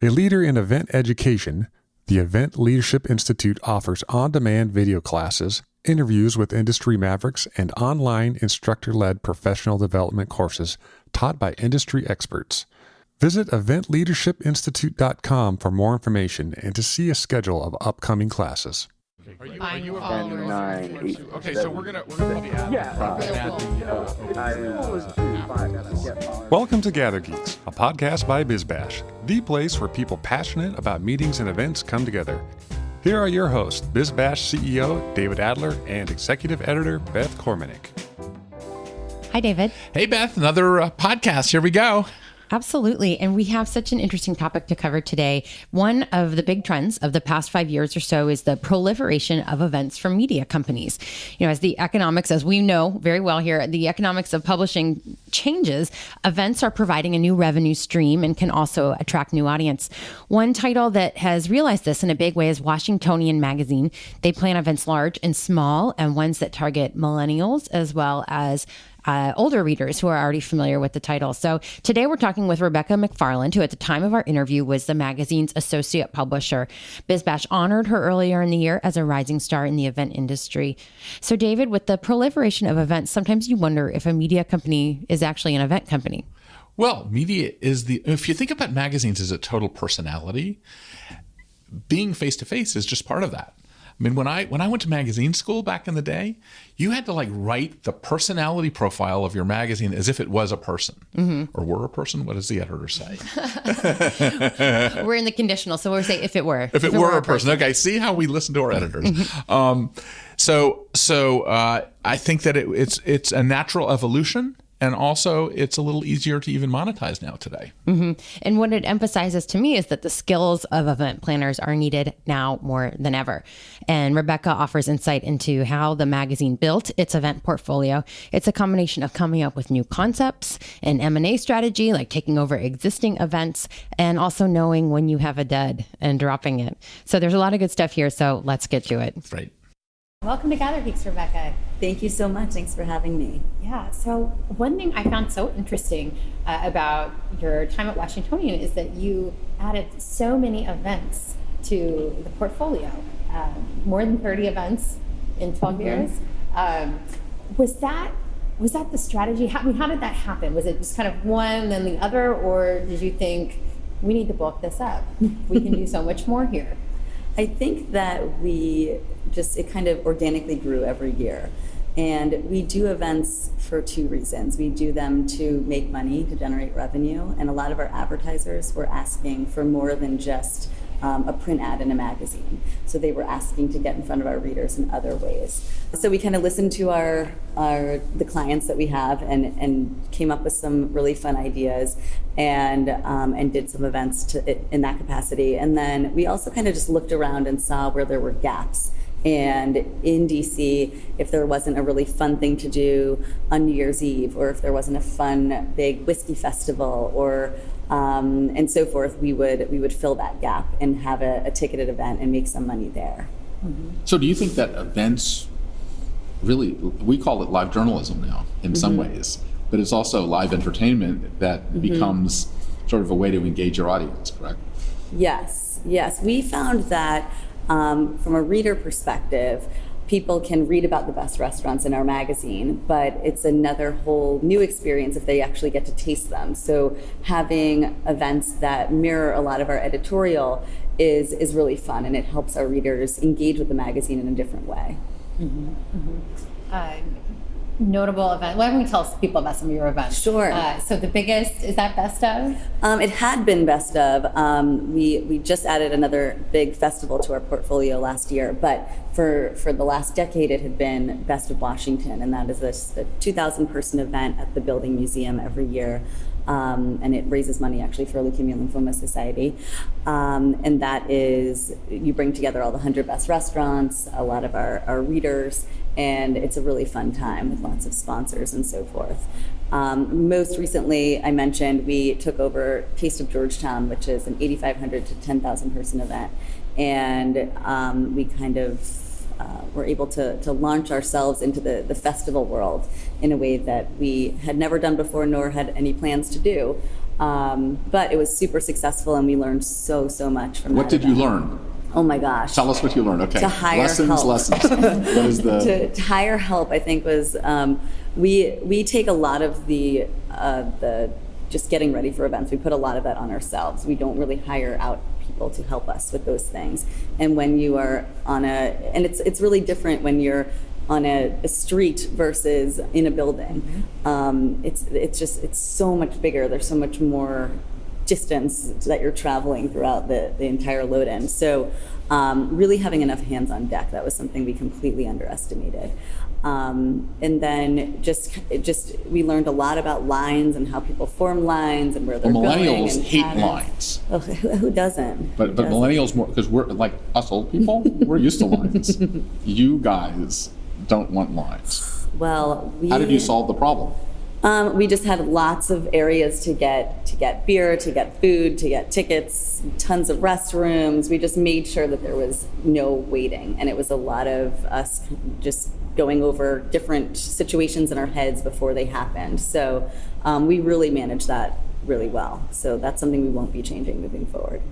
A leader in event education, the Event Leadership Institute offers on-demand video classes, interviews with industry mavericks, and online instructor-led professional development courses taught by industry experts. Visit eventleadershipinstitute.com for more information and to see a schedule of upcoming classes. Are you a follower? Okay, so we're gonna probably add. Welcome to GatherGeeks, a podcast by BizBash, the place where people passionate about meetings and events come together. Here are your hosts, BizBash CEO David Adler and Executive Editor Beth Kormanik. Hi, David. Hey, Beth. Another podcast. Here we go. Absolutely. And we have such an interesting topic to cover today. One of the big trends of the past 5 years or so is the proliferation of events from media companies. You know, as the economics, as we know very well here, the economics of publishing changes, events are providing a new revenue stream and can also attract new audience. One title that has realized this in a big way is Washingtonian magazine. They plan events large and small and ones that target millennials as well as older readers who are already familiar with the title. So today we're talking with Rebecca McFarland, who at the time of our interview was the magazine's associate publisher. BizBash honored her earlier in the year as a rising star in the event industry. So David, with the proliferation of events, sometimes you wonder if a media company is actually an event company. Well, media is if you think about magazines as a total personality, being face-to-face is just part of that. I mean, when I went to magazine school back in the day, you had to write the personality profile of your magazine as if it was a person or were a person. What does the editor say? We're in the conditional, so we'll say if it were. If it were a person. Okay, see how we listen to our editors. So I think that it's a natural evolution. And also, it's a little easier to even monetize now today. Mm-hmm. And what it emphasizes to me is that the skills of event planners are needed now more than ever. And Rebecca offers insight into how the magazine built its event portfolio. It's a combination of coming up with new concepts, an M&A strategy, like taking over existing events, and also knowing when you have a dud and dropping it. So there's a lot of good stuff here, so let's get to it. That's right. Welcome to GatherGeeks, Rebecca. Thank you so much. Thanks for having me. Yeah, so one thing I found so interesting about your time at Washingtonian is that you added so many events to the portfolio, more than 30 events in 12 years. Was that the strategy? How did that happen? Was it just kind of one, then the other, or did you think, we need to bulk this up? We can do so much more here. I think that it kind of organically grew every year. And we do events for two reasons. We do them to make money, to generate revenue. And a lot of our advertisers were asking for more than just a print ad in a magazine. So they were asking to get in front of our readers in other ways. So we kind of listened to the clients that we have and came up with some really fun ideas and did some events in that capacity. And then we also kind of just looked around and saw where there were gaps. And in DC, if there wasn't a really fun thing to do on New Year's Eve, or if there wasn't a fun big whiskey festival, or and so forth, we would fill that gap and have a ticketed event and make some money there. Mm-hmm. So do you think that events really, we call it live journalism now in some ways, but it's also live entertainment that becomes sort of a way to engage your audience, correct? Yes. We found that from a reader perspective, people can read about the best restaurants in our magazine, but it's another whole new experience if they actually get to taste them. So having events that mirror a lot of our editorial is really fun, and it helps our readers engage with the magazine in a different way. Notable event. Why don't we tell people about some of your events? Sure. So the biggest, is that Best Of? It had been Best Of. We just added another big festival to our portfolio last year, but for the last decade it had been Best of Washington, and that is a 2,000 person event at the Building Museum every year. And it raises money actually for Leukemia and Lymphoma Society. And that is, you bring together all the 100 best restaurants, a lot of our readers, and it's a really fun time with lots of sponsors and so forth. Most recently, I mentioned we took over Taste of Georgetown, which is an 8,500 to 10,000 person event. And we kind of were able to launch ourselves into the festival world in a way that we had never done before, nor had any plans to do. But it was super successful, and we learned so much from What that did you event. learn? Oh my gosh. Tell us what you learned. Okay. To hire help. Lessons. What is the... to hire help, I think, was we take a lot of the just getting ready for events. We put a lot of that on ourselves. We don't really hire out people to help us with those things. And when you are and it's really different when you're on a street versus in a building. It's so much bigger. There's so much more distance that you're traveling throughout the entire load-in. So really having enough hands on deck, that was something we completely underestimated. And then just we learned a lot about lines and how people form lines and where they're going. Millennials hate patterns. lines. Oh, who doesn't? But millennials more, because we're like us old people, we're used to lines. You guys don't want lines. Well, How did you solve the problem? We just had lots of areas to get beer, to get food, to get tickets, tons of restrooms. We just made sure that there was no waiting, and it was a lot of us just going over different situations in our heads before they happened. So we really managed that really well. So that's something we won't be changing moving forward.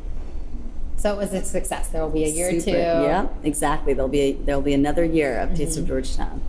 So it was a success. There will be a year or two. Yeah, exactly. There'll be another year of Taste of Georgetown.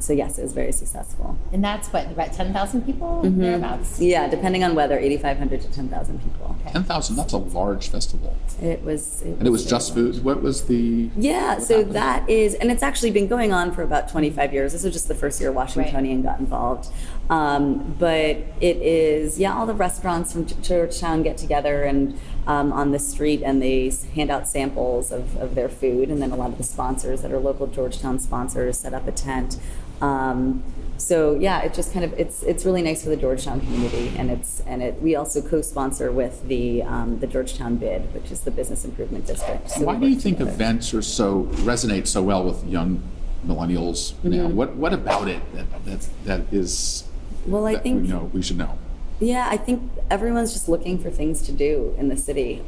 So yes, it was very successful. And that's what, about 10,000 people thereabouts? Yeah, depending on weather, 8,500 to 10,000 people. 10,000, that's a large festival. It was Just food? What was the... Yeah, so that is, and it's actually been going on for about 25 years. This was just the first year Washingtonian got involved. But it is, all the restaurants from Georgetown get together and on the street, and they hand out samples of their food, and then a lot of the sponsors that are local Georgetown sponsors set up a tent. So it just kind of it's really nice for the Georgetown community, and we also co-sponsor with the Georgetown BID, which is the Business Improvement District. So why do you think events resonate so well with young millennials now? What about it that is? Well, I think we should know. Yeah, I think everyone's just looking for things to do in the city.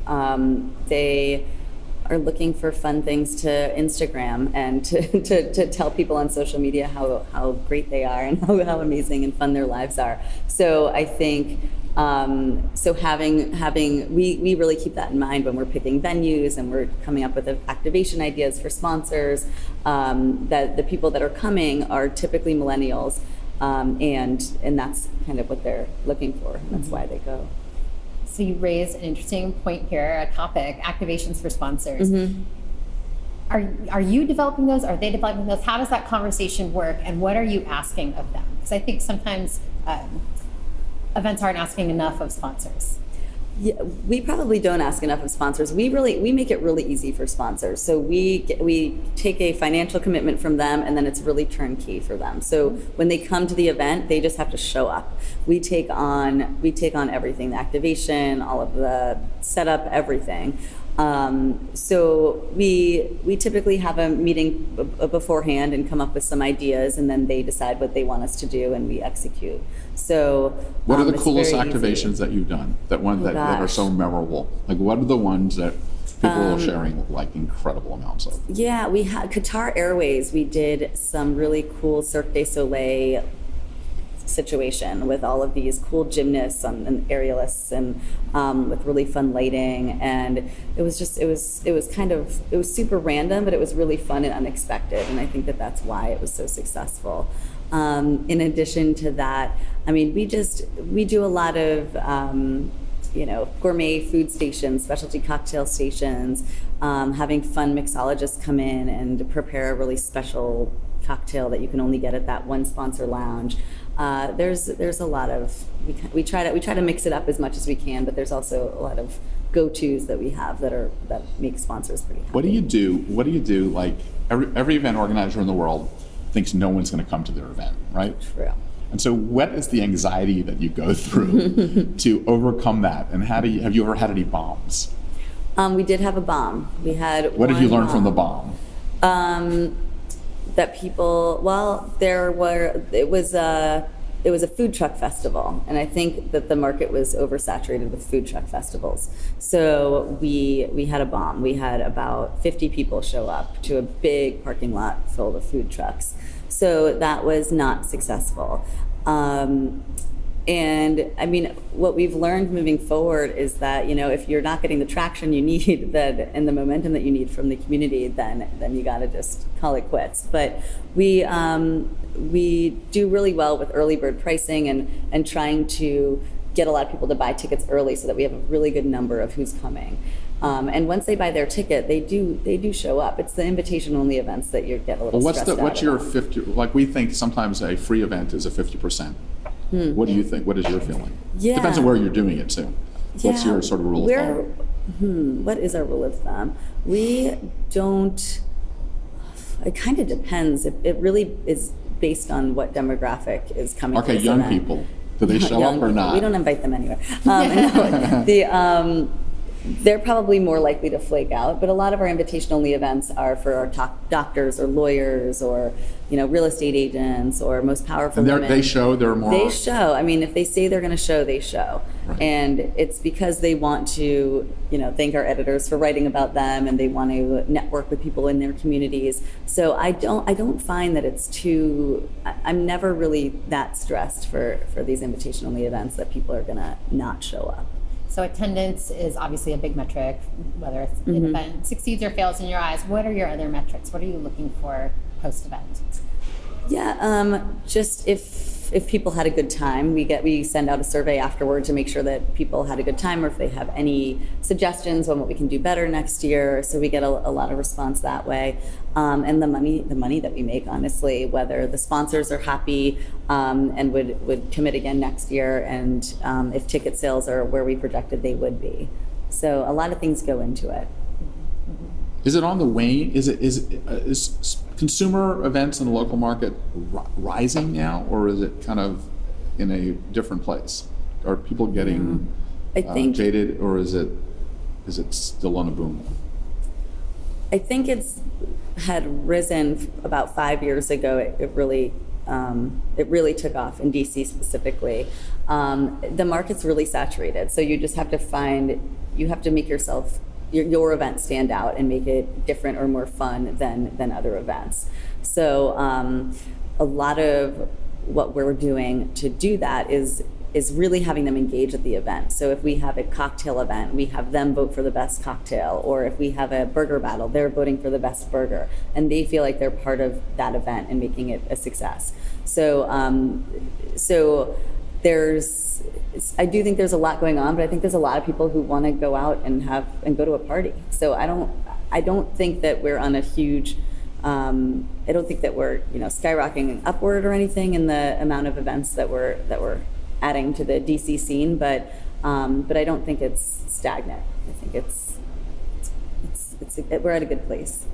They are looking for fun things to Instagram and to tell people on social media how great they are and how amazing and fun their lives are. So I think we really keep that in mind when we're picking venues and we're coming up with activation ideas for sponsors, that the people that are coming are typically millennials. And that's kind of what they're looking for, and that's why they go. So you raise an interesting point here, a topic, activations for sponsors. Are you developing those? Are they developing those? How does that conversation work, and what are you asking of them? Because I think sometimes events aren't asking enough of sponsors. Yeah, we probably don't ask enough of sponsors. We make it really easy for sponsors. So we take a financial commitment from them, and then it's really turnkey for them. So when they come to the event, they just have to show up. We take on everything, the activation, all of the setup, everything. So we typically have a meeting beforehand and come up with some ideas, and then they decide what they want us to do, and we execute. So what are the coolest activations that you've done? That are so memorable? Like, what are the ones that people are sharing like incredible amounts of? Yeah, we had Qatar Airways. We did some really cool Cirque du Soleil situation with all of these cool gymnasts and aerialists and with really fun lighting, and it was super random, but it was really fun and unexpected, and I think that's why it was so successful. In addition to that, I mean, we do a lot of gourmet food stations, specialty cocktail stations, having fun mixologists come in and prepare a really special cocktail that you can only get at that one sponsor lounge. There's a lot of we try to mix it up as much as we can, but there's also a lot of go-tos that we have that make sponsors pretty happy. What do you do? Like every event organizer in the world thinks no one's going to come to their event, right? True. And so what is the anxiety that you go through to overcome that? And have you ever had any bombs? We did have a bomb. We had. What did you learn from the bomb? That people, it was a food truck festival, and I think that the market was oversaturated with food truck festivals. So we had a bomb. We had about 50 people show up to a big parking lot filled with food trucks. So that was not successful. And And I mean, what we've learned moving forward is that, if you're not getting the traction you need and the momentum that you need from the community, then you got to just call it quits. But we do really well with early bird pricing and trying to get a lot of people to buy tickets early so that we have a really good number of who's coming. And once they buy their ticket, they do show up. It's the invitation-only events that you get a little stressed out. What's your 50? Like, we think sometimes a free event is a 50%. What do you think? What is your feeling? Yeah. Depends on where you're doing it too. What's your sort of rule of thumb? What is our rule of thumb? We don't. It kind of depends. It really is based on what demographic is coming. Okay, to this young event. people. Do they show up or not? We don't invite them anywhere. No, they're probably more likely to flake out, but a lot of our invitation-only events are for our top doctors or lawyers or real estate agents or most powerful women. They show. They're more. They show. I mean, if they say they're going to show, they show, Right. And it's because they want to thank our editors for writing about them, and they want to network with people in their communities. So I don't find that it's too. I'm never really that stressed for these invitation-only events that people are going to not show up. So attendance is obviously a big metric, whether it's an event succeeds or fails in your eyes. What are your other metrics? What are you looking for post-event? Yeah, just if people had a good time, we send out a survey afterward to make sure that people had a good time, or if they have any suggestions on what we can do better next year. So we get a lot of response that way. And the money that we make, honestly, whether the sponsors are happy and would commit again next year, and if ticket sales are where we projected they would be. So a lot of things go into it. Is it on the wane? Is consumer events in the local market rising now, or is it kind of in a different place? Are people getting I think jaded, or is it still on a boom? I think it's had risen about 5 years ago. It really took off in DC specifically. The market's really saturated, so you just have to make your event stand out and make it different or more fun than other events. So a lot of what we're doing to do that is really having them engage at the event. So if we have a cocktail event, we have them vote for the best cocktail, or if we have a burger battle, they're voting for the best burger, and they feel like they're part of that event and making it a success. So I do think there's a lot going on, but I think there's a lot of people who want to go out and go to a party. So I don't think that we're on a huge. I don't think that we're skyrocketing upward or anything in the amount of events that we're adding to the DC scene, but I don't think it's stagnant. I think we're at a good place.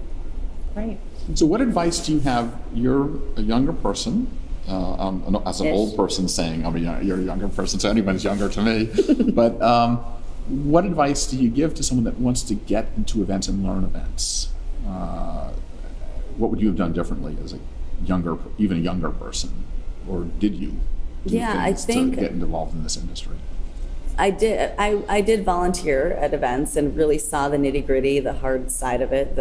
Right. So what advice do you have? You're a younger person. As an old person saying, you're a younger person, so anybody's younger to me. But what advice do you give to someone that wants to get into events and learn events? What would you have done differently as even a younger person, or did you? I think to get involved in this industry. I did. I did volunteer at events and really saw the nitty-gritty, the hard side of it.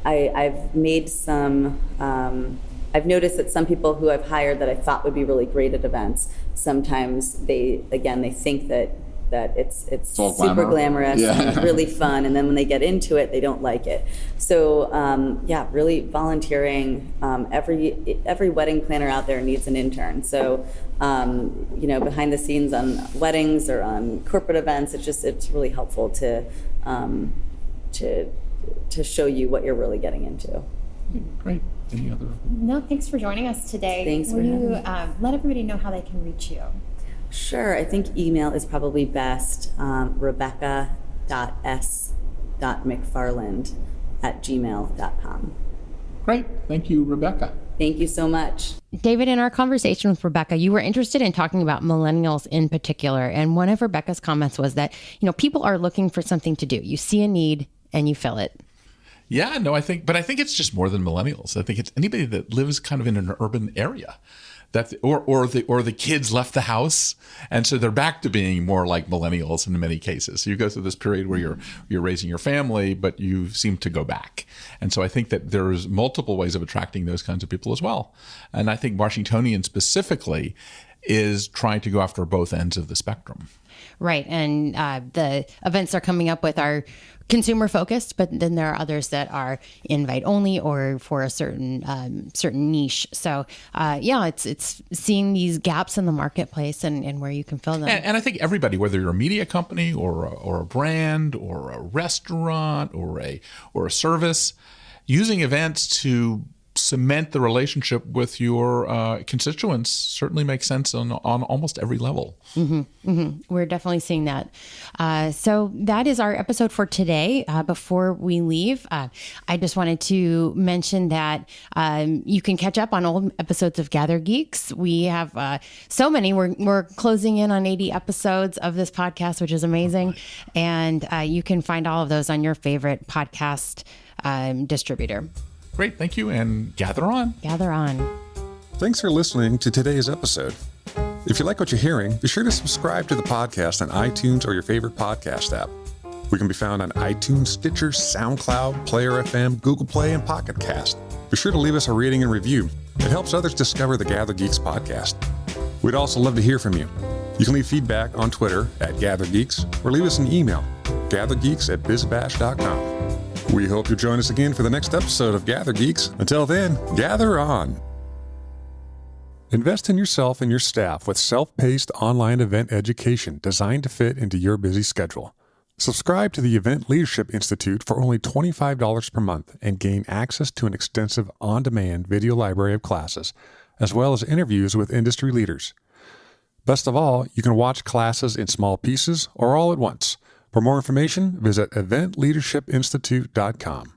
I've made some. I've noticed that some people who I've hired that I thought would be really great at events, sometimes they think that it's super glamorous and really fun, and then when they get into it, they don't like it. So really volunteering. Every wedding planner out there needs an intern. So behind the scenes on weddings or on corporate events, it's really helpful to show you what you're really getting into. Great. Any other? No, thanks for joining us today. Thanks for having me. Will you let everybody know how they can reach you? Sure. I think email is probably best. Rebecca.s.mcfarland@gmail.com. Great. Thank you, Rebecca. Thank you so much. David, in our conversation with Rebecca, you were interested in talking about millennials in particular. And one of Rebecca's comments was that, people are looking for something to do. You see a need and you fill it. Yeah, no, I think it's just more than millennials. I think it's anybody that lives kind of in an urban area. or the kids left the house, and so they're back to being more like millennials in many cases. So you go through this period where you're raising your family, but you seem to go back. And so I think that there's multiple ways of attracting those kinds of people as well. And I think Washingtonian specifically is trying to go after both ends of the spectrum. Right. And the events they're coming up with are consumer focused, but then there are others that are invite only or for a certain niche. So it's seeing these gaps in the marketplace and where you can fill them. And I think everybody, whether you're a media company or a brand or a restaurant or a service, using events to cement the relationship with your constituents certainly makes sense on almost every level. We're definitely seeing that. So that is our episode for today. Before we leave, I just wanted to mention that you can catch up on old episodes of GatherGeeks. We have so many. We're closing in on 80 episodes of this podcast, which is amazing. And you can find all of those on your favorite podcast distributor. Great, thank you, and gather on. Gather on. Thanks for listening to today's episode. If you like what you're hearing, be sure to subscribe to the podcast on iTunes or your favorite podcast app. We can be found on iTunes, Stitcher, SoundCloud, Player FM, Google Play, and Pocket Cast. Be sure to leave us a rating and review. It helps others discover the GatherGeeks podcast. We'd also love to hear from you. You can leave feedback on Twitter @GatherGeeks or leave us an email, gathergeeks@bizbash.com. We hope you'll join us again for the next episode of GatherGeeks. Until then, gather on. Invest in yourself and your staff with self-paced online event education designed to fit into your busy schedule. Subscribe to the Event Leadership Institute for only $25 per month and gain access to an extensive on-demand video library of classes, as well as interviews with industry leaders. Best of all, you can watch classes in small pieces or all at once. For more information, visit eventleadershipinstitute.com.